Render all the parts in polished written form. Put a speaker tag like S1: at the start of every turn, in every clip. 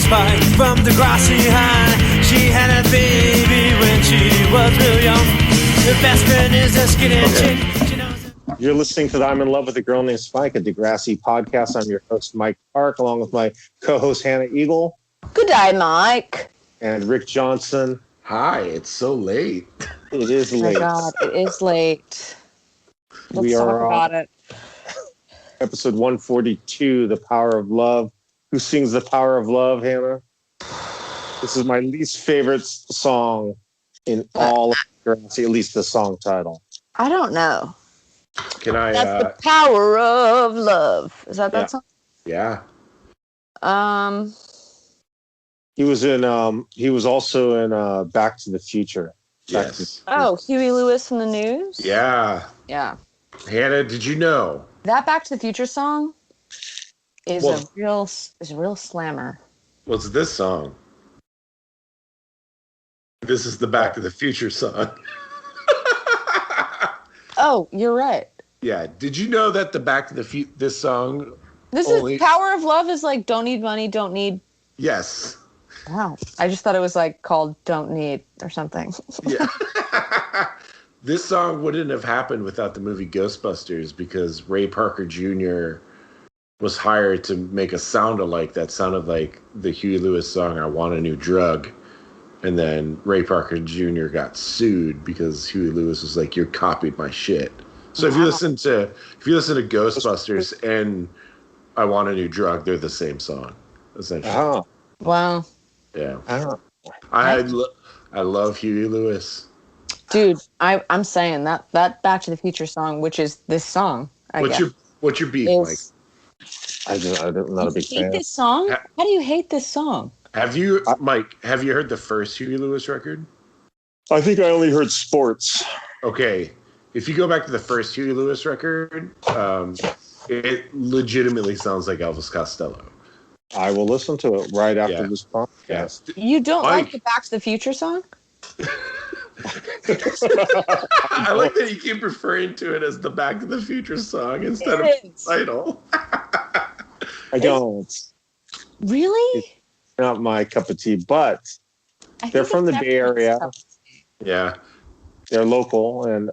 S1: Spike from Degrassi High. She had a baby when she was real young. Her best friend is a skinny chick. She knows it.
S2: You're listening to the I'm in Love with a Girl Named Spike, a Degrassi podcast. I'm your host, Mike Park, along with my co-host, Hannah Eagle.
S3: Good day, Mike.
S2: And Rick Johnson.
S4: Hi, it's so late.
S2: It is late.
S3: Oh my God, it is late. Let's talk about it.
S2: Episode 142, The Power of Love. Who sings The Power of Love, Hannah? This is my least favorite song in all of Degrassi, at least the song title.
S3: I don't know.
S4: Can I?
S3: That's The Power of Love. Is that song?
S4: Yeah.
S2: He was in. He was also in Back to the Future.
S4: Yes.
S3: Oh, Huey Lewis from the News?
S4: Yeah.
S3: Yeah.
S4: Hannah, did you know
S3: that Back to the Future song is a real slammer?
S4: What's this song? This is the Back to the Future song.
S3: Oh, you're right.
S4: Yeah. Did you know that the Back to the Future this song?
S3: This is Power of Love is like don't need money, don't need.
S4: Yes.
S3: Wow. I just thought it was like called Don't Need or something.
S4: Yeah. This song wouldn't have happened without the movie Ghostbusters because Ray Parker Jr. was hired to make a sound-alike that sounded like the Huey Lewis song "I Want a New Drug," and then Ray Parker Jr. got sued because Huey Lewis was like, "You copied my shit." So if you listen to Ghostbusters and "I Want a New Drug," they're the same song, essentially.
S2: Oh.
S3: Wow.
S4: Yeah.
S2: Oh.
S4: I love Huey Lewis.
S3: Dude, I'm saying that Back to the Future song, which is this song,
S4: What's your beef, Mike?
S2: I'm not a big fan.
S3: Hate this song? How do you hate this song?
S4: Have you, Mike? Have you heard the first Huey Lewis record?
S2: I think I only heard Sports.
S4: Okay, if you go back to the first Huey Lewis record, it legitimately sounds like Elvis Costello.
S2: I will listen to it right after this podcast.
S3: You don't like the Back to the Future song?
S4: I like that you keep referring to it as the Back to the Future song instead of the title.
S2: I don't.
S3: Really?
S2: It's not my cup of tea, but they're from the Bay Area.
S4: Yeah.
S2: They're local, and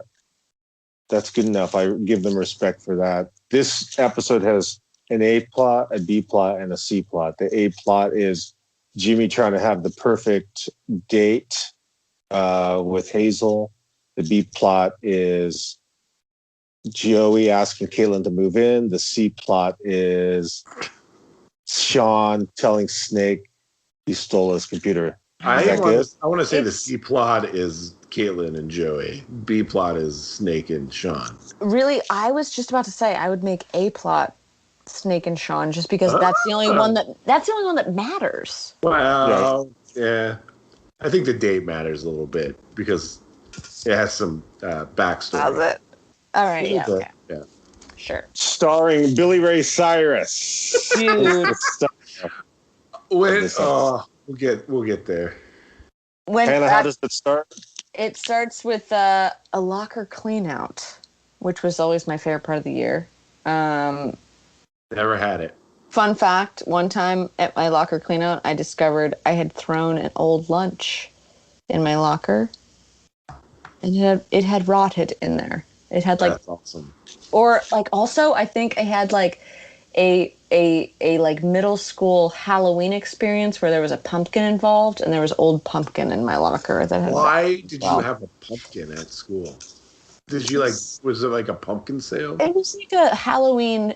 S2: that's good enough. I give them respect for that. This episode has an A plot, a B plot, and a C plot. The A plot is Jimmy trying to have the perfect date with Hazel. The B plot is Joey asking Caitlin to move in. The C plot is Sean telling Snake he stole his computer.
S4: I want to say the C plot is Caitlin and Joey. B plot is Snake and Sean.
S3: Really, I was just about to say I would make A plot Snake and Sean just because that's the only one that matters.
S4: Well, yeah. I think the date matters a little bit because it has some backstory.
S3: Does it? All right, yeah, okay.
S4: Yeah.
S3: Sure.
S2: Starring Billy Ray Cyrus.
S3: Dude.
S4: We'll get there.
S2: Hannah, how does it start?
S3: It starts with a locker clean out, which was always my favorite part of the year.
S4: Never had it.
S3: Fun fact, one time at my locker clean out, I discovered I had thrown an old lunch in my locker. And it had rotted in there. It had like... That's
S4: awesome.
S3: Or like also, I think I had like a like middle school Halloween experience where there was a pumpkin involved and there was old pumpkin in my locker.
S4: Why did you have a pumpkin at school? Did you was it like a pumpkin sale?
S3: It was like a Halloween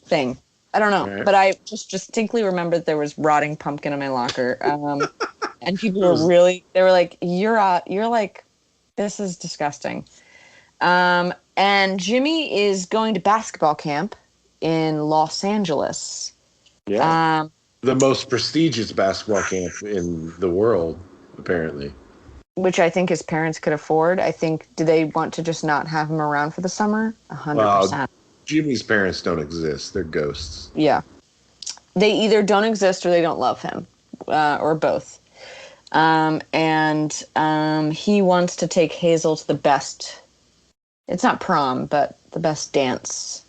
S3: thing. I don't know,
S4: right.
S3: But I just distinctly remembered there was rotting pumpkin in my locker. And people were they were like, you're like, this is disgusting. And Jimmy is going to basketball camp in Los Angeles.
S2: Yeah.
S4: The most prestigious basketball camp in the world, apparently.
S3: Which I think his parents could afford. I think, do they want to just not have him around for the summer? 100%.
S4: Well, Jimmy's parents don't exist. They're ghosts.
S3: Yeah. They either don't exist or they don't love him, or both. And he wants to take Hazel to the best, it's not prom, but the best dance.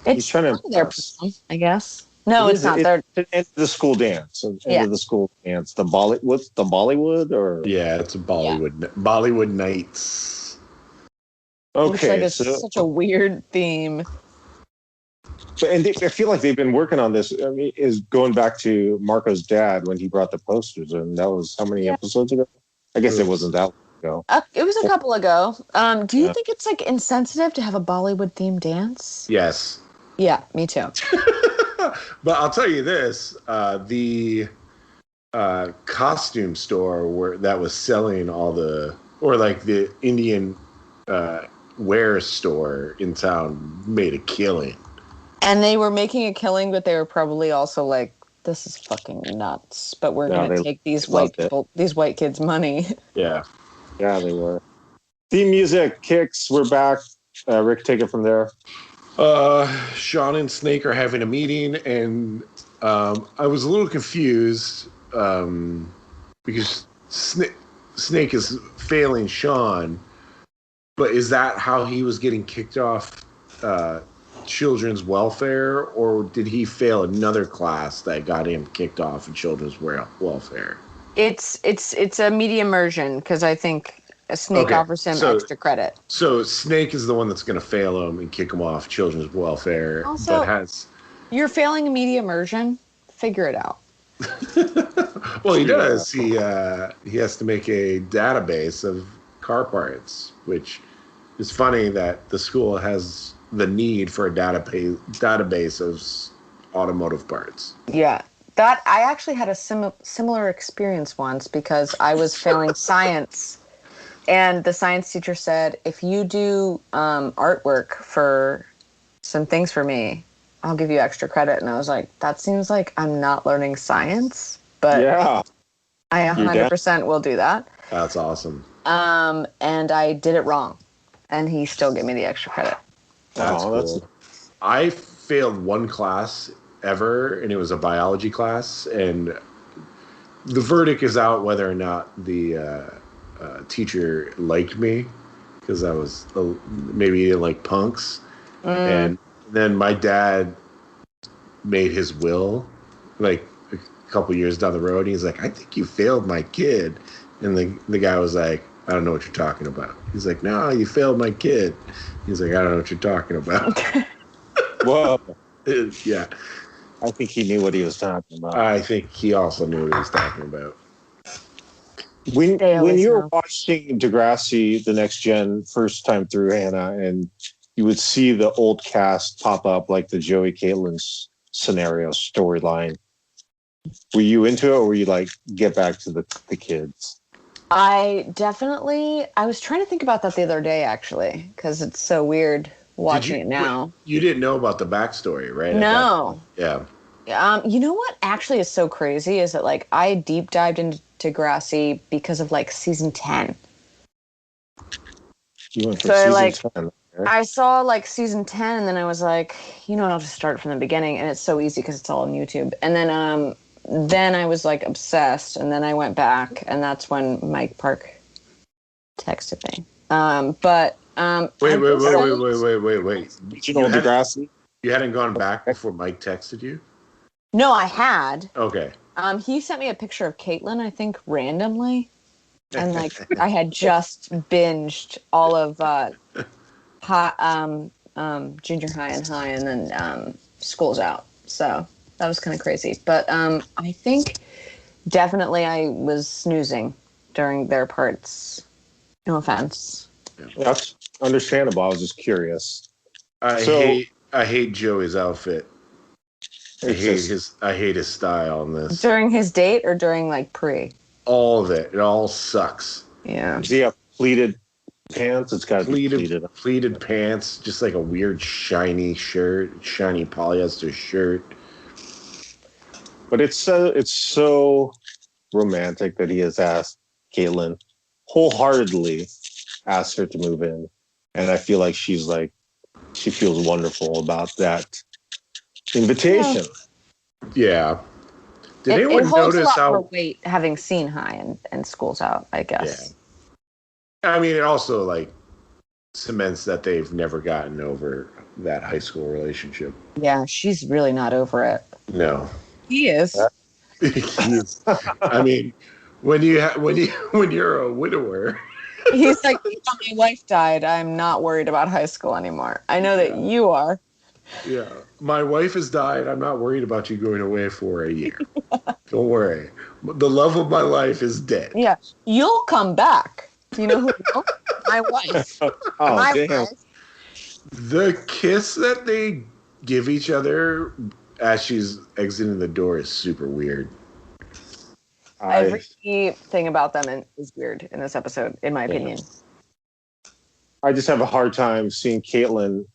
S3: It's
S2: He's trying to
S3: their prom, I guess. No, it's not. They're
S2: It's the school dance.
S3: Yeah.
S2: Into the school dance. The what's the Bollywood or?
S4: Yeah, it's a Bollywood Nights.
S3: Which
S2: Okay,
S3: is such a weird theme.
S2: I feel like they've been working on this. I mean, is going back to Marco's dad when he brought the posters, and that was how many episodes ago? I guess it wasn't that long ago.
S3: It was a couple ago. Do you think it's like insensitive to have a Bollywood themed dance?
S4: Yes.
S3: Yeah, me too.
S4: But I'll tell you this: the costume store that was selling all the Indian wear store in town made a killing.
S3: And they were making a killing, but they were probably also like, "This is fucking nuts." But we're gonna take these white kids' money.
S4: Yeah,
S2: yeah, they were. Theme music kicks. We're back. Rick, take it from there.
S4: Sean and Snake are having a meeting, and I was a little confused because Snake is failing Sean, but is that how he was getting kicked off children's welfare, or did he fail another class that got him kicked off of children's welfare?
S3: It's a media immersion because I think Snake offers him extra credit.
S4: So Snake is the one that's going to fail him and kick him off children's welfare.
S3: Also, you're failing a media immersion. Figure it out.
S4: Well, he does. He has to make a database of car parts, which is funny that the school has the need for a database of automotive parts.
S3: Yeah. That I actually had a similar experience once because I was failing science, and the science teacher said, if you do artwork for some things for me, I'll give you extra credit. And I was like, that seems like I'm not learning science, but yeah, I 100% will do that.
S4: That's awesome.
S3: And I did it wrong, and he still gave me the extra credit.
S4: That's cool. I failed one class ever, and it was a biology class, and the verdict is out whether or not the teacher liked me, because I was maybe he didn't like punks. And then my dad made his will like a couple years down the road, and he's like, I think you failed my kid. And the guy was like, I don't know what you're talking about. He's like, no, you failed my kid. He's like, I don't know what you're talking about.
S2: Whoa.
S4: Yeah.
S2: I think he knew what he was talking about.
S4: I think he also knew what he was talking about.
S2: When you were watching Degrassi, The Next Gen, first time through, Hannah, and you would see the old cast pop up, like the Joey Caitlin's scenario storyline, were you into it, or were you like, get back to the kids?
S3: I was trying to think about that the other day, actually, because it's so weird watching it now.
S4: You didn't know about the backstory, right?
S3: No.
S4: Yeah.
S3: You know what actually is so crazy is that like I deep dived into Degrassi because of like season 10.
S2: You went for season 10. Okay.
S3: I saw like season 10, and then I was like, I'll just start from the beginning, and it's so easy because it's all on YouTube. And then I was like obsessed, and then I went back, and that's when Mike Park texted me.
S4: Wait.
S2: You know Degrassi?
S4: You hadn't gone back before Mike texted you?
S3: No, I had.
S4: Okay.
S3: He sent me a picture of Caitlin, I think, randomly. And like I had just binged all of junior high and high, and then school's out. So that was kind of crazy. But I think definitely I was snoozing during their parts. No offense.
S2: That's understandable. I was just curious.
S4: I hate Joey's outfit. I hate his style in this.
S3: During his date or during like pre?
S4: All of it. It all sucks.
S3: Yeah.
S2: Does he have pleated pants? It's got
S4: pleated pants, just like a weird shiny polyester shirt.
S2: But it's so romantic that he has asked Caitlin wholeheartedly, asked her to move in, and I feel like she feels wonderful about that invitation.
S4: Yeah. Did anyone
S3: it holds
S4: notice
S3: a lot more weight having seen High and School's Out, I guess.
S4: Yeah. I mean, it also like cements that they've never gotten over that high school relationship.
S3: Yeah, she's really not over it.
S4: No.
S3: He is.
S4: I mean, when you're a widower.
S3: He's like, my wife died. I'm not worried about high school anymore. I know that you are.
S4: Yeah. My wife has died. I'm not worried about you going away for a year. Don't worry. The love of my life is dead.
S3: Yeah. You'll come back. You know who will? My wife. My
S2: damn.
S3: wife.
S4: The kiss that they give each other as she's exiting the door is super weird.
S3: Everything about them is weird in this episode, in my opinion.
S2: I just have a hard time seeing Caitlyn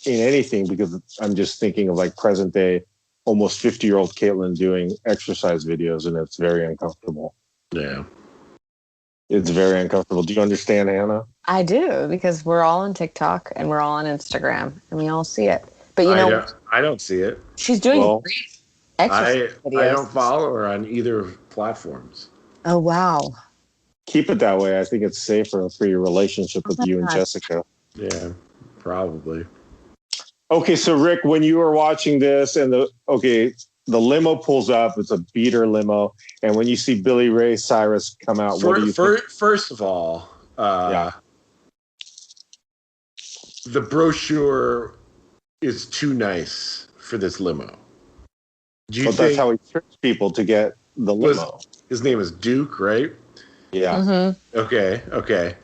S2: in anything because I'm just thinking of like present day, almost 50-year-old Caitlyn doing exercise videos, and it's very uncomfortable.
S4: Yeah.
S2: It's very uncomfortable. Do you understand, Hannah?
S3: I do, because we're all on TikTok and we're all on Instagram and we all see it. But you know,
S4: I don't see it.
S3: she's doing great exercise videos.
S4: I don't follow her on either platforms.
S3: Oh, wow.
S2: Keep it that way. I think it's safer for your relationship with you and Jessica.
S4: Yeah, probably.
S2: Okay, so Rick, when you were watching this and the limo pulls up, it's a beater limo, and when you see Billy Ray Cyrus come out, what do you think?
S4: First of all, the brochure is too nice for this limo. Do you think
S2: that's how he tricks people to get the limo?
S4: His name is Duke, right?
S2: Yeah.
S3: Mm-hmm.
S4: Okay.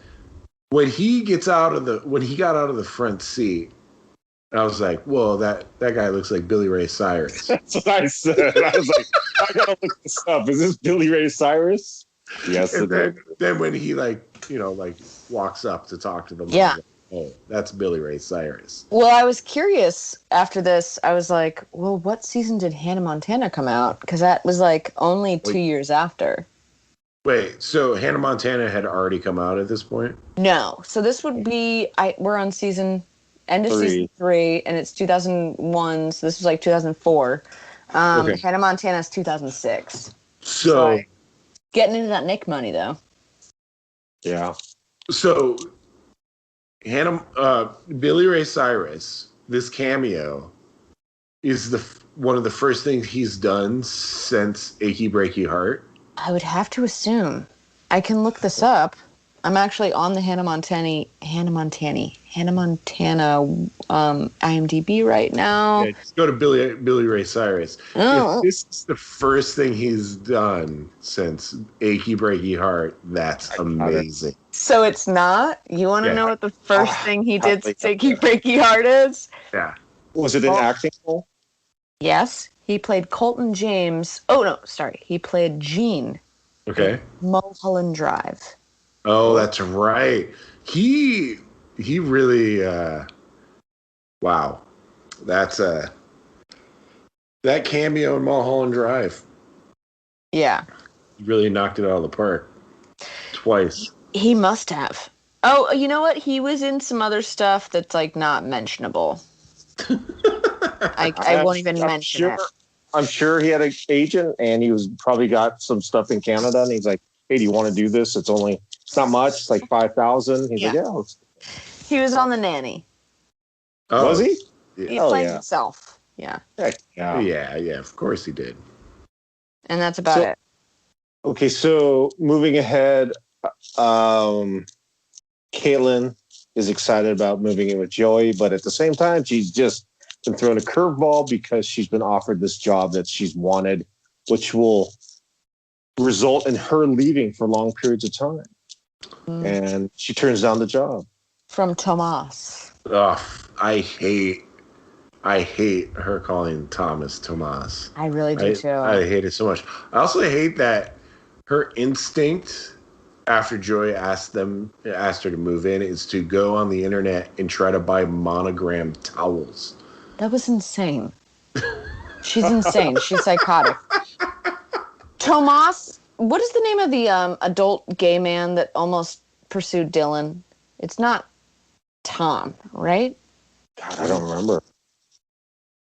S4: When he got out of the front seat, I was like, "Whoa, that guy looks like Billy Ray Cyrus."
S2: That's what I said. I was like, I gotta look this up. Is this Billy Ray Cyrus? Yes.
S4: And then when he walks up to talk to them,
S3: yeah.
S4: Like, oh, that's Billy Ray Cyrus.
S3: Well, I was curious after this. I was like, well, what season did Hannah Montana come out? Because that was like only 2 years after.
S4: Wait, so Hannah Montana had already come out at this point?
S3: No. So this would be, we're on season 3, and it's 2001, so this was like 2004. Hannah Montana's 2006.
S4: So
S3: getting into that Nick money, though.
S2: Yeah.
S4: So Billy Ray Cyrus, this cameo is one of the first things he's done since Achy Breaky Heart.
S3: I would have to assume. I can look this up. I'm actually on the Hannah Montana IMDb right now.
S4: Yeah, just go to Billy Ray Cyrus.
S3: Oh.
S4: If this is the first thing he's done since Achy Breaky Heart, that's amazing.
S3: So it's not? You want to know what the first thing he did since Achy Breaky Heart is?
S4: Yeah.
S2: Was it an acting role?
S3: Yes. He played Colton James. Oh, no, sorry. He played Gene.
S4: Okay.
S3: Mulholland Drive.
S4: Oh, that's right. He really wow. That's that cameo in Mulholland Drive.
S3: Yeah.
S4: He really knocked it out of the park. Twice.
S3: He must have. Oh, you know what? He was in some other stuff that's like not mentionable. I won't even mention it.
S2: I'm sure he had an agent and he was probably got some stuff in Canada and he's like, hey, do you want to do this? It's not much. It's like 5,000. He's like, yeah.
S3: He was on The Nanny.
S2: Oh. Was he?
S3: He played himself. Yeah.
S4: Yeah, of course he did.
S3: And that's about it.
S2: Okay, so moving ahead, Caitlyn is excited about moving in with Joey, but at the same time, she's just been thrown a curveball because she's been offered this job that she's wanted, which will result in her leaving for long periods of time. And she turns down the job. From
S3: Tomas.
S4: Oh, I hate her calling Thomas Tomas.
S3: I really do too.
S4: I hate it so much. I also hate that her instinct after Joy asked her to move in is to go on the internet and try to buy monogram towels.
S3: That was insane. She's insane. She's psychotic. Tomas, what is the name of the adult gay man that almost pursued Dylan? It's not Tom, right?
S2: God, I don't remember.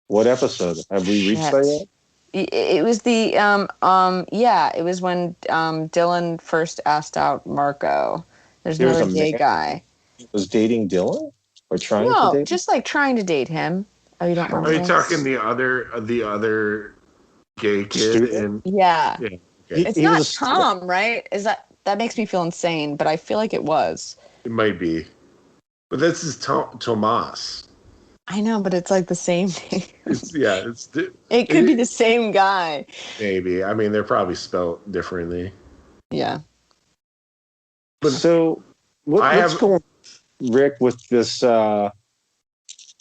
S2: What episode? Have we reached that yet?
S3: It was the it was when Dylan first asked out Marco. There's another gay guy.
S2: was dating Dylan or trying to
S3: No,
S2: date him?
S3: just like trying to date him. Oh, you don't remember
S4: Are you
S3: this?
S4: talking the other gay kid?
S2: Student?
S4: And
S3: Yeah.
S4: okay.
S3: It's
S2: He
S3: not
S2: was a student.
S3: Tom, right? Is that makes me feel insane, but I feel like it was.
S4: It might be, but this is Tomas.
S3: I know, but it's like the same name.
S4: It
S3: It could be the same guy.
S4: maybe. I mean, they're probably spelled differently.
S3: Yeah.
S4: But
S2: So what's going on, Rick, with this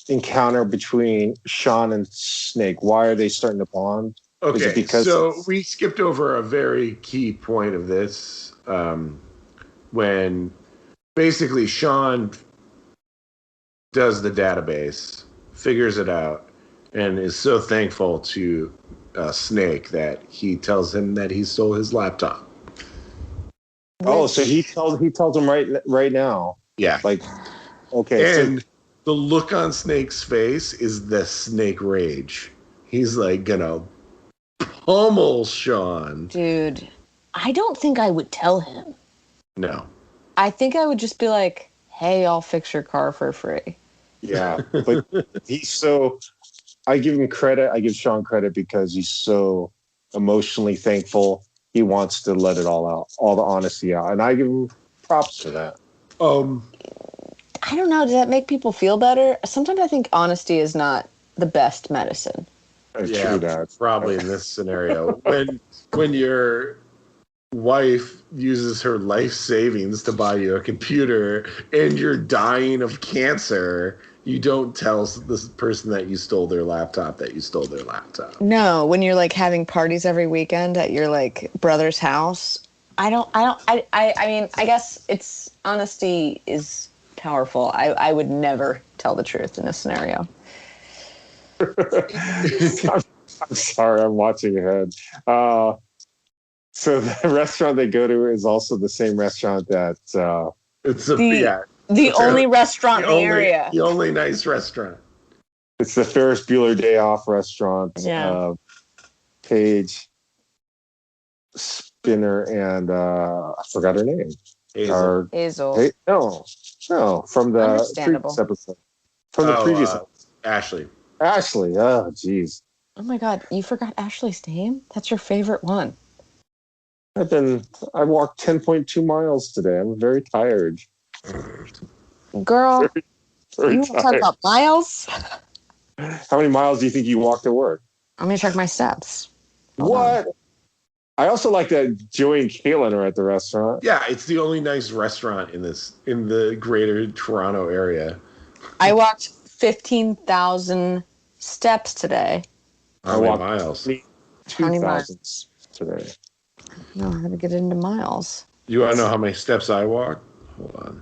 S2: encounter between Sean and Snake? Why are they starting to bond?
S4: Okay,
S2: because
S4: so we skipped over a very key point of this when basically Sean does the database, figures it out, and is so thankful to Snake that he tells him that he stole his laptop.
S2: Oh, so he tells him right now.
S4: Yeah.
S2: Like, okay.
S4: And the look on Snake's face is the Snake rage. He's like gonna pummel Sean.
S3: Dude, I don't think I would tell him.
S4: No.
S3: I think I would just be like, hey, I'll fix your car for free.
S2: Yeah, but he's so. I give him credit. I give Sean credit because he's so emotionally thankful. He wants to let it all out, all the honesty out, and I give him props for that.
S3: I don't know. Does that make people feel better? Sometimes I think honesty is not the best medicine.
S2: True that.
S4: Probably in this scenario. when your wife uses her life savings to buy you a computer and you're dying of cancer, you don't tell this person that you stole their laptop that you stole their laptop.
S3: No, when you're like having parties every weekend at your like brother's house. I mean, I guess it's honesty is powerful. I would never tell the truth in this scenario.
S2: I'm sorry, I'm watching ahead. So the restaurant they go to is also the same restaurant that
S4: It's
S3: the only restaurant in the area.
S4: The only nice restaurant.
S2: It's the Ferris Bueller Day Off restaurant.
S3: Yeah.
S2: Paige, Spinner, and I forgot her name.
S3: Hazel.
S2: No, from the
S3: Understandable.
S2: previous episode. From the previous episode.
S4: Ashley.
S2: Oh, geez.
S3: Oh my God, you forgot Ashley's name? That's your favorite one.
S2: I walked 10.2 miles today. I'm very tired.
S3: Girl,
S2: Very
S3: you want to talk
S2: tired.
S3: about miles?
S2: How many miles do you think you walked to work?
S3: I'm going to check my steps. Hold
S2: What?
S3: on.
S2: I also like that Joey and Caitlin are at the restaurant.
S4: Yeah, it's the only nice restaurant in the greater Toronto area.
S3: I walked 15,000 steps today.
S4: How many miles?
S2: 2,000 today.
S3: No, I had to get into miles.
S4: You want to know how many steps I walked? Hold on.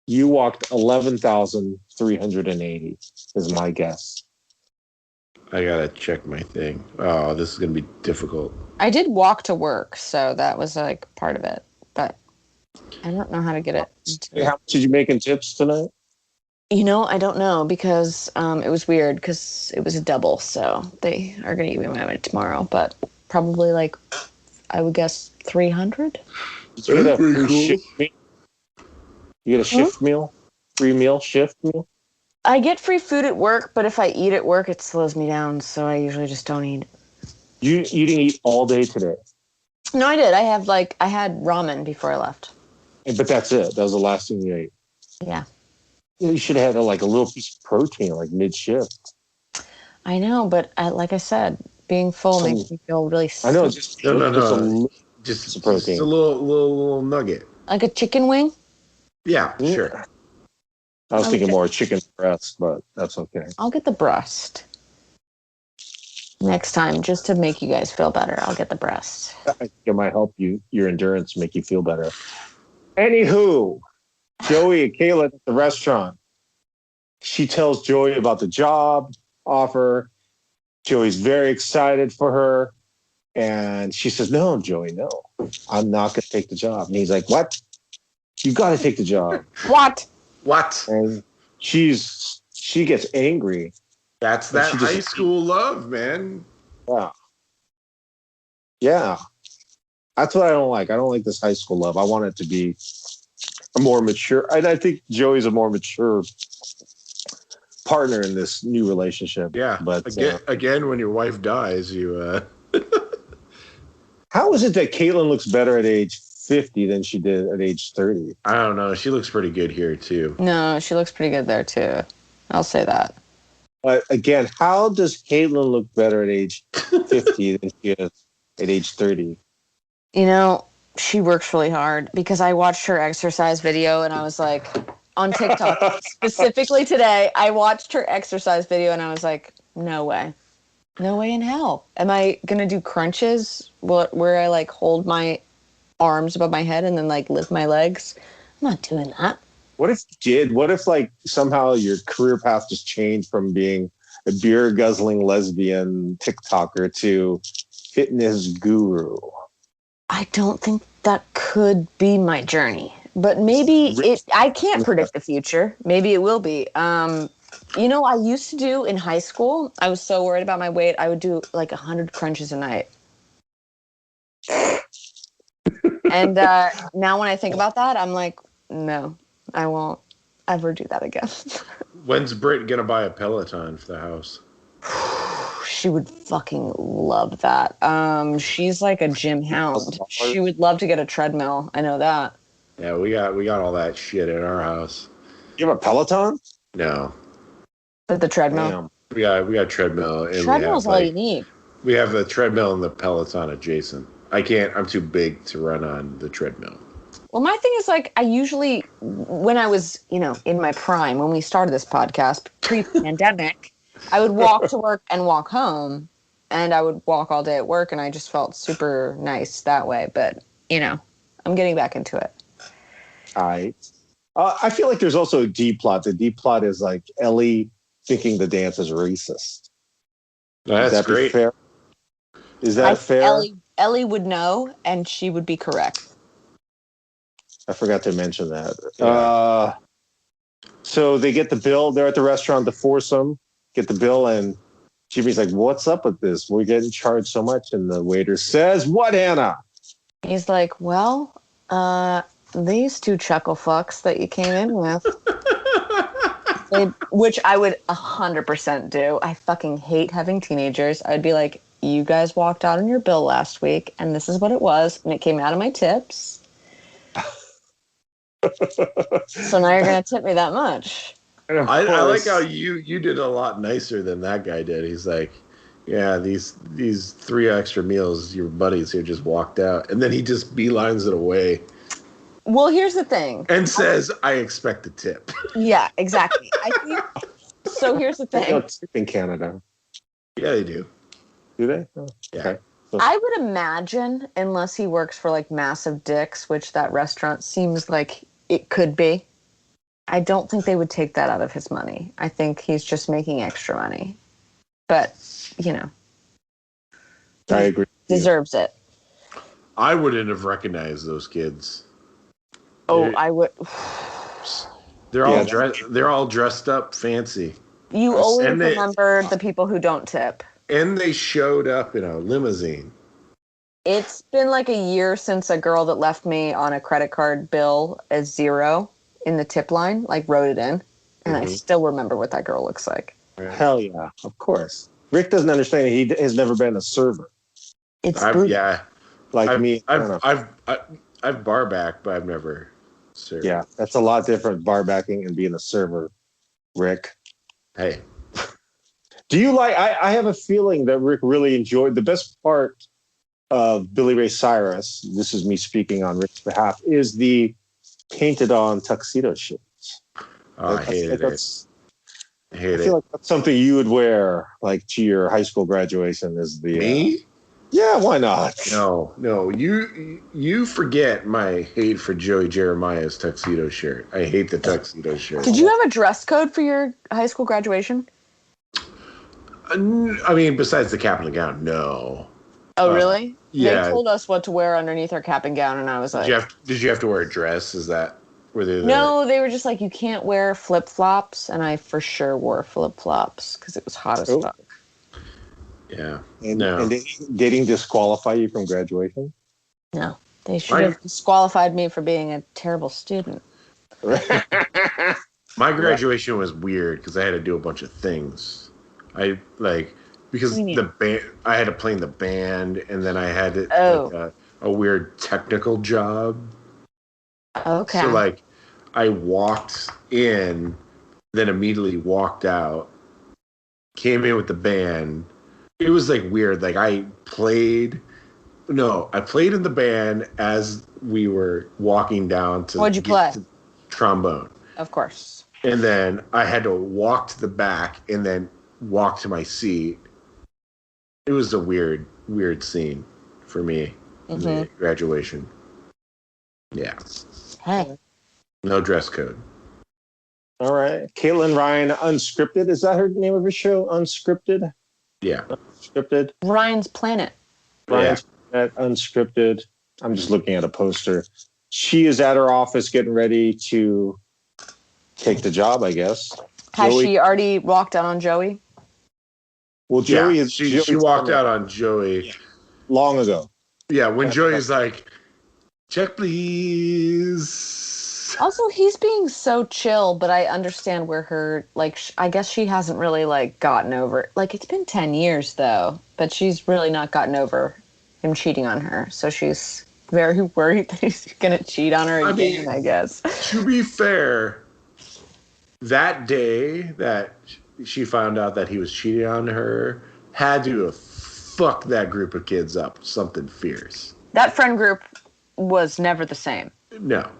S2: You walked 11,380 is my guess.
S4: I gotta check my thing. Oh, this is gonna be difficult.
S3: I did walk to work, so that was like part of it. But I don't know how to get it.
S2: Hey, how much did you make in tips tonight?
S3: You know, I don't know because it was weird because it was a double. So they are going to give me my money tomorrow. But probably like, I would guess 300.
S2: Did you get a free shift meal? You get a shift meal? Free meal, shift meal?
S3: I get free food at work, but if I eat at work, it slows me down. So I usually just don't eat.
S2: You didn't eat all day today?
S3: No, I did. I had ramen before I left.
S2: But that's it. That was the last thing you ate.
S3: Yeah.
S2: You should have had like a little piece of protein, like mid-shift.
S3: I know, but like I said, being full makes me feel really sick.
S2: I know, just
S4: No.
S2: Just
S4: Just
S2: protein.
S4: a little nugget.
S3: Like a chicken wing?
S4: Yeah, sure.
S2: I was thinking more chicken breast, but that's okay.
S3: I'll get the breast. Next time, just to make you guys feel better, I'll get the breast.
S2: I think it might help your endurance, make you feel better. Anywho, Joey and Kayla at the restaurant. She tells Joey about the job offer. Joey's very excited for her. And she says, no, Joey, no. I'm not going to take the job. And he's like, what? You got to take the job.
S3: What?
S2: And she gets angry.
S4: That's that
S2: She just-
S4: high school love, man.
S2: Yeah. That's what I don't like. I don't like this high school love. I want it to be a more mature. And I think Joey's a more mature partner in this new relationship.
S4: Yeah,
S2: but
S4: again, when your wife dies, you.
S2: How is it that Caitlyn looks better at age 50 than she did at age 30?
S4: I don't know. She looks pretty good here too.
S3: No, she looks pretty good there too. I'll say that.
S2: Again, how does Caitlyn look better at age 50 than she is at age 30?
S3: You know, she works really hard because I watched her exercise video and I was like, on TikTok, specifically today, I watched her exercise video and I was like, no way. No way in hell. Am I going to do crunches where I like hold my arms above my head and then like lift my legs? I'm not doing that.
S2: What if you did? What if like somehow your career path just changed from being a beer guzzling lesbian TikToker to fitness guru?
S3: I don't think that could be my journey, but maybe I can't predict the future. Maybe it will be. You know, I used to do in high school, I was so worried about my weight, I would do like 100 crunches a night. And now when I think about that, I'm like, no, I won't ever do that again.
S4: When's Britt gonna buy a Peloton for the house?
S3: She would fucking love that. She's like a gym hound. She would love to get a treadmill. I know that.
S4: Yeah, we got all that shit in our house.
S2: You have a Peloton?
S4: No.
S3: But the treadmill.
S2: Damn.
S4: We got treadmill. And
S3: Treadmill's all you need.
S4: We have the treadmill and the Peloton adjacent. I'm too big to run on the treadmill.
S3: Well, my thing is like I usually, when I was, in my prime, when we started this podcast, pre-pandemic, I would walk to work and walk home, and I would walk all day at work, and I just felt super nice that way. But, I'm getting back into it.
S2: All right. I feel like there's also a D plot. The D plot is like Ellie thinking the dance is racist.
S4: That's great.
S2: Fair? Is that fair?
S3: Ellie would know, and she would be correct.
S2: I forgot to mention that.
S4: Yeah.
S2: So they get the bill. They're at the restaurant, the foursome, get the bill, and Jimmy's like, what's up with this? We're getting charged so much. And the waiter says, what, Hannah?
S3: He's like, well, these two chuckle fucks that you came in with. Which I would 100% do. I fucking hate having teenagers. I'd be like, you guys walked out on your bill last week, and this is what it was, and it came out of my tips. So now you're going to tip me that much.
S4: I like how you did a lot nicer than that guy did. He's like, yeah, these 3 extra meals your buddies here just walked out. And then he just beelines it away.
S3: Well, here's the thing.
S4: And says, I expect a tip.
S3: Yeah, exactly. So here's the thing.
S2: They don't tip in Canada.
S4: Yeah, they do.
S2: Do they? Oh,
S4: yeah.
S2: Okay.
S3: I would imagine, unless he works for like Massive Dicks, which that restaurant seems like it could be, I don't think they would take that out of his money. I think he's just making extra money. But,
S2: I agree.
S3: Deserves it.
S4: I wouldn't have recognized those kids.
S3: Oh, I would.
S4: They're all dressed up fancy.
S3: You always remember the people who don't tip.
S4: And they showed up in a limousine.
S3: It's been like a year since a girl that left me on a credit card bill as 0 in the tip line, like wrote it in. And I still remember what that girl looks like.
S2: Hell yeah, of course. Rick doesn't understand. He has never been a server.
S4: Me. I've bar backed, but I've never served.
S2: Yeah, that's a lot different, bar backing and being a server, Rick.
S4: Hey.
S2: Do you like, I have a feeling that Rick really enjoyed the best part of Billy Ray Cyrus, this is me speaking on Rick's behalf, is the painted on tuxedo shirts.
S4: Oh, I hated it. I
S2: feel like that's something you would wear like to your high school graduation is the
S4: me?
S2: Yeah, why not?
S4: No. You forget my hate for Joey Jeremiah's tuxedo shirt. I hate the tuxedo shirt.
S3: Did you have a dress code for your high school graduation?
S4: I mean, besides the cap and the gown, no.
S3: Oh, really?
S4: Yeah.
S3: They told us what to wear underneath our cap and gown, and I was like...
S4: Did you have to wear a dress? Is that...
S3: No, they were just like, you can't wear flip-flops, and I for sure wore flip-flops, because it was hot as fuck.
S4: Yeah.
S2: And dating disqualify you from graduation?
S3: No. They should have disqualified me for being a terrible student.
S4: My graduation was weird because I had to do a bunch of things. Because the band, I had to play in the band, and then I had a weird technical job.
S3: Okay.
S4: So like, I walked in, then immediately walked out, came in with the band. It was like weird. Like I played in the band as we were walking down to.
S3: What'd you play?
S4: To trombone.
S3: Of course.
S4: And then I had to walk to the back and then walk to my seat. It was a weird scene for me. The graduation. Yeah.
S3: Hey.
S4: No dress code.
S2: All right. Caitlin Ryan, Unscripted. Is that her name of her show? Unscripted?
S4: Yeah.
S2: Unscripted.
S3: Ryan's Planet.
S2: Ryan's Planet, Unscripted. I'm just looking at a poster. She is at her office getting ready to take the job, I guess.
S3: Has she already walked out on Joey?
S2: Well,
S4: she walked out on Joey
S2: long ago.
S4: Yeah, when Joey's like, check please.
S3: Also, he's being so chill, but I understand where her, like, I guess she hasn't really, like, gotten over, like, it's been 10 years, though, but she's really not gotten over him cheating on her, so she's very worried that he's gonna cheat on her again, I guess.
S4: To be fair, that day that she found out that he was cheating on her had to have fucked that group of kids up something fierce.
S3: That friend group was never the same.
S4: No.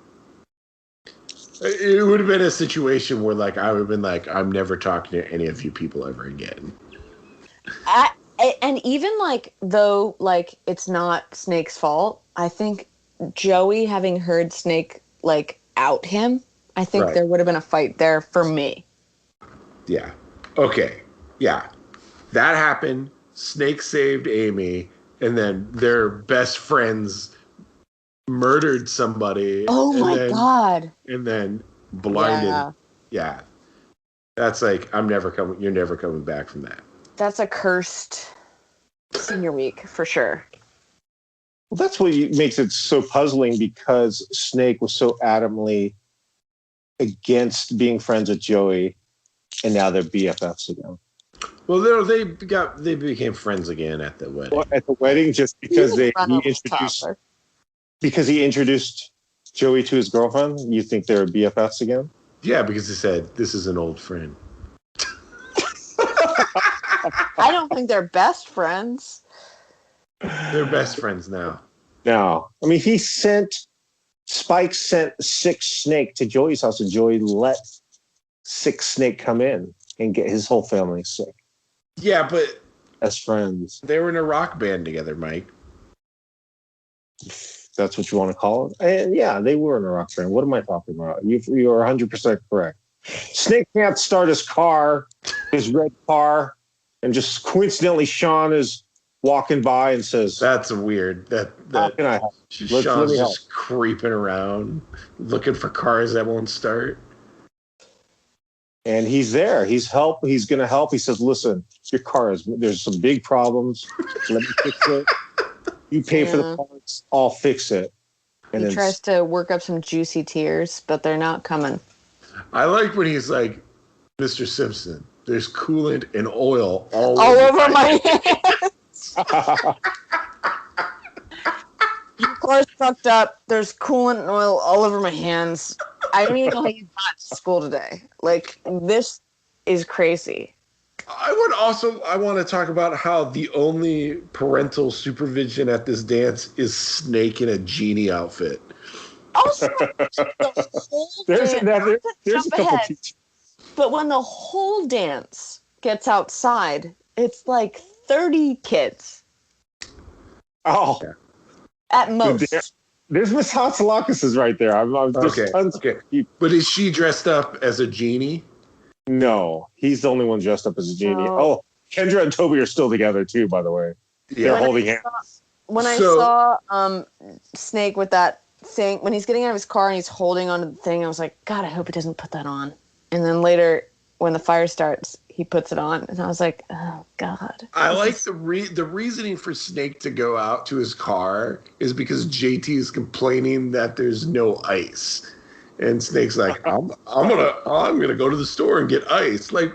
S4: It would have been a situation where, like, I would have been like, I'm never talking to any of you people ever again.
S3: And even, like, though, like, it's not Snake's fault, I think Joey, having heard Snake, like, out him, I think there would have been a fight there for me.
S4: Yeah. Okay. Yeah. That happened. Snake saved Amy, and then their best friends murdered somebody.
S3: Oh my God.
S4: And then blinded. Yeah. That's like, you're never coming back from that.
S3: That's a cursed senior week for sure.
S2: Well, that's what makes it so puzzling, because Snake was so adamantly against being friends with Joey, and now they're BFFs again.
S4: Well, they became friends again at the wedding.
S2: Well, at the wedding, just because he introduced Joey to his girlfriend, you think they're BFFs again?
S4: Yeah, because he said, this is an old friend.
S3: I don't think they're best friends.
S4: They're best friends now.
S2: No. I mean, Spike sent Sick Snake to Joey's house, and Joey let Sick Snake come in and get his whole family sick.
S4: Yeah, but
S2: as friends.
S4: They were in a rock band together, Mike.
S2: That's what you want to call it. And yeah, they were in a rock band. What am I talking about? You are 100% correct. Snake can't start his car, his red car, and just coincidentally Sean is walking by and says,
S4: "That's weird."
S2: How can I help?
S4: Sean's just creeping around, looking for cars that won't start.
S2: And he's there. He's going to help. He says, "Listen, your car there's some big problems. Let me fix it. You pay for the parts. I'll fix it." And
S3: he tries to work up some juicy tears, but they're not coming.
S4: I like when he's like, "Mr. Simpson, there's coolant and oil all
S3: over my hands. Your car's fucked up. There's coolant and oil all over my hands. I don't even know how you got to school today. Like, this is crazy."
S4: I want to talk about how the only parental supervision at this dance is Snake in a genie outfit.
S3: Also, the whole
S2: there's a couple teachers.
S3: But when the whole dance gets outside, it's like 30 kids.
S2: Oh.
S3: At most.
S2: There's Miss Hatsalakis right there.
S4: Okay. But is she dressed up as a genie?
S2: No, he's the only one dressed up as a genie. Oh, Kendra and Toby are still together too, by the way. Yeah. They're holding hands.
S3: When I saw Snake with that thing, when he's getting out of his car and he's holding onto the thing, I was like, God, I hope he doesn't put that on. And then later, when the fire starts, he puts it on, and I was like, oh God.
S4: I like the reasoning for Snake to go out to his car is because JT is complaining that there's no ice. And Snake's like, I'm gonna go to the store and get ice. Like,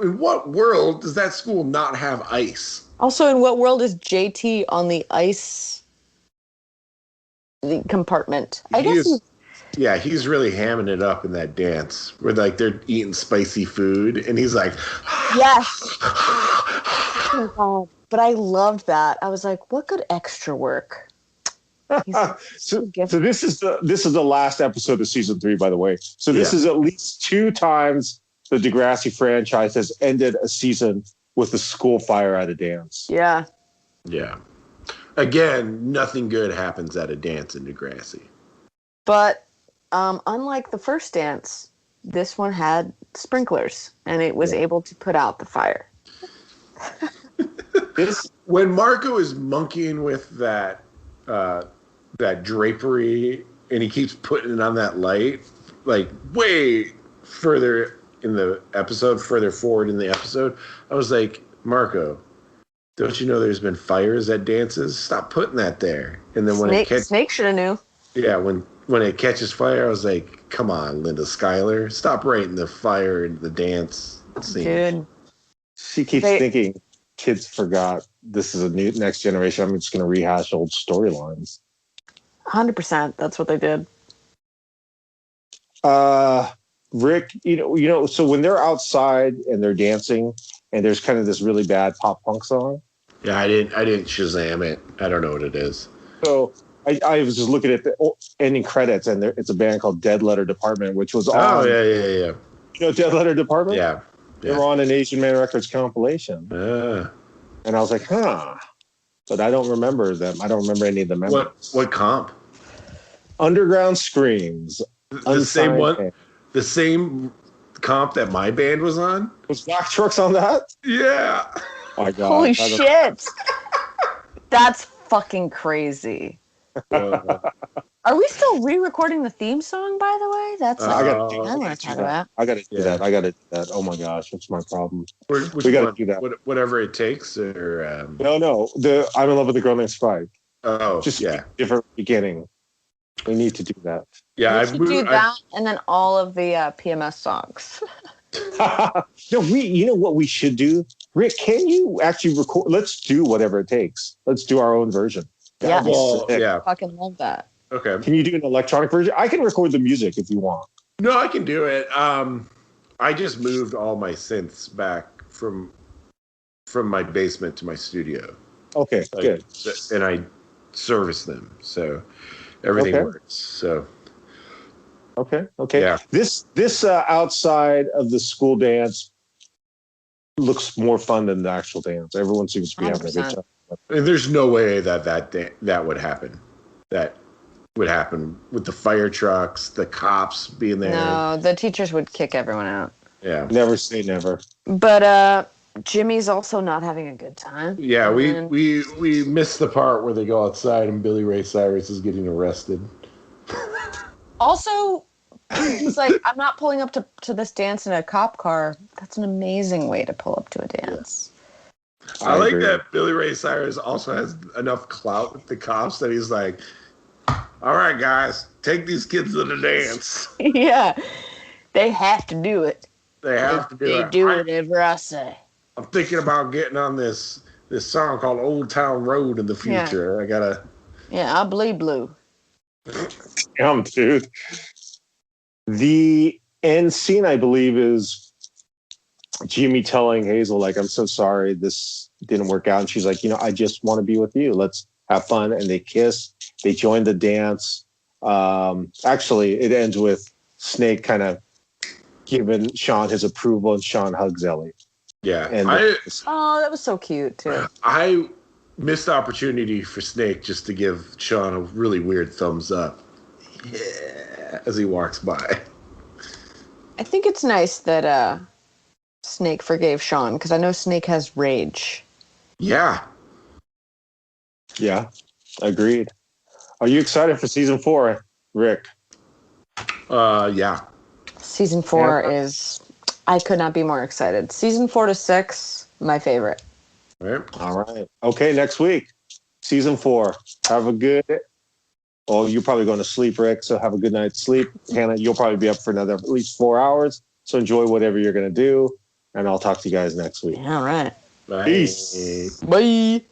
S4: in what world does that school not have ice?
S3: Also, in what world is JT on the ice compartment? I guess
S4: he's really hamming it up in that dance where like they're eating spicy food, and he's like,
S3: yes. Oh God. But I loved that. I was like, what good extra work.
S2: So this is the last episode of season 3, by the way. So this is at least 2 times the Degrassi franchise has ended a season with a school fire at a dance.
S3: Yeah.
S4: Yeah. Again, nothing good happens at a dance in Degrassi.
S3: But unlike the first dance, this one had sprinklers, and it was able to put out the fire.
S4: When Marco is monkeying with that drapery, and he keeps putting it on that light, like way further in the episode, further forward in the episode, I was like, Marco, don't you know there's been fires at dances? Stop putting that there. And then
S3: Snake should have knew.
S4: Yeah, when it catches fire, I was like, come on, Linda Schuyler, stop writing the fire in the dance scene.
S3: Dude.
S2: She keeps thinking kids forgot this is a new next generation. I'm just going to rehash old storylines.
S3: 100%. That's what they did.
S2: Rick, you know, so when they're outside and they're dancing and there's kind of this really bad pop punk song.
S4: Yeah, I didn't Shazam it. I don't know what it is.
S2: So I was just looking at the ending credits, and it's a band called Dead Letter Department, which was on.
S4: Oh, yeah.
S2: You know Dead Letter Department?
S4: Yeah.
S2: They were on an Asian Man Records compilation. And I was like, huh. But I don't remember them. I don't remember any of the members.
S4: What comp?
S2: Underground Screams.
S4: The same one? Band. The same comp that my band was on?
S2: Was Black Trucks on that?
S4: Yeah.
S2: Oh my God.
S3: Holy shit. That's fucking crazy. Are we still re-recording the theme song, by the way? That's
S2: I want to
S3: talk about.
S2: I got to do that. Oh my gosh, what's my problem?
S4: We got to do that. Whatever it takes, or
S2: no. I'm in love with a girl named Spike.
S4: Oh,
S2: just different beginning. We need to do that.
S3: Yeah, we should do that, and then all of the PMS songs.
S2: No, you know what we should do, Rick? Can you actually record? Let's do whatever it takes. Let's do our own version.
S3: Yeah, I fucking love that.
S4: Okay.
S2: Can you do an electronic version? I can record the music if you want.
S4: No, I can do it. I just moved all my synths back from my basement to my studio.
S2: Okay, good.
S4: And I service them, so everything works. So.
S2: Okay.
S4: Yeah.
S2: This outside of the school dance looks more fun than the actual dance. Everyone seems to be having a good time.
S4: And there's no way that would happen. That would happen with the fire trucks, the cops being there.
S3: No, the teachers would kick everyone out.
S4: Yeah.
S2: Never say never.
S3: But Jimmy's also not having a good time.
S4: Yeah, we missed the part where they go outside and Billy Ray Cyrus is getting arrested.
S3: Also, he's like, I'm not pulling up to this dance in a cop car. That's an amazing way to pull up to a dance.
S4: Yeah. I like that Billy Ray Cyrus also has enough clout with the cops that he's like, all right, guys, take these kids to the dance.
S3: Yeah, they have to do it.
S4: They have to do it.
S3: They do whatever I say.
S4: I'm thinking about getting on this song called Old Town Road in the future. Yeah. I gotta.
S3: Yeah, I bleed blue.
S2: Damn, dude. The end scene, I believe, is Jimmy telling Hazel, like, I'm so sorry this didn't work out. And she's like, I just want to be with you. Let's have fun. And they kiss. They join the dance. Actually, it ends with Snake kind of giving Sean his approval, and Sean hugs Ellie.
S4: Yeah.
S2: And
S3: that was so cute, too.
S4: I missed the opportunity for Snake just to give Sean a really weird thumbs up. Yeah, as he walks by.
S3: I think it's nice that Snake forgave Sean, because I know Snake has rage.
S4: Yeah.
S2: Yeah, agreed. Are you excited for season 4, Rick?
S4: Yeah.
S3: Season 4 is... I could not be more excited. Season 4 to 6, my favorite.
S2: All right. Okay, next week, season 4. Have a good Oh, you're probably going to sleep, Rick. So have a good night's sleep. Hannah, you'll probably be up for another at least 4 hours. So enjoy whatever you're going to do. And I'll talk to you guys next week.
S3: All right.
S4: Bye.
S2: Peace.
S3: Bye.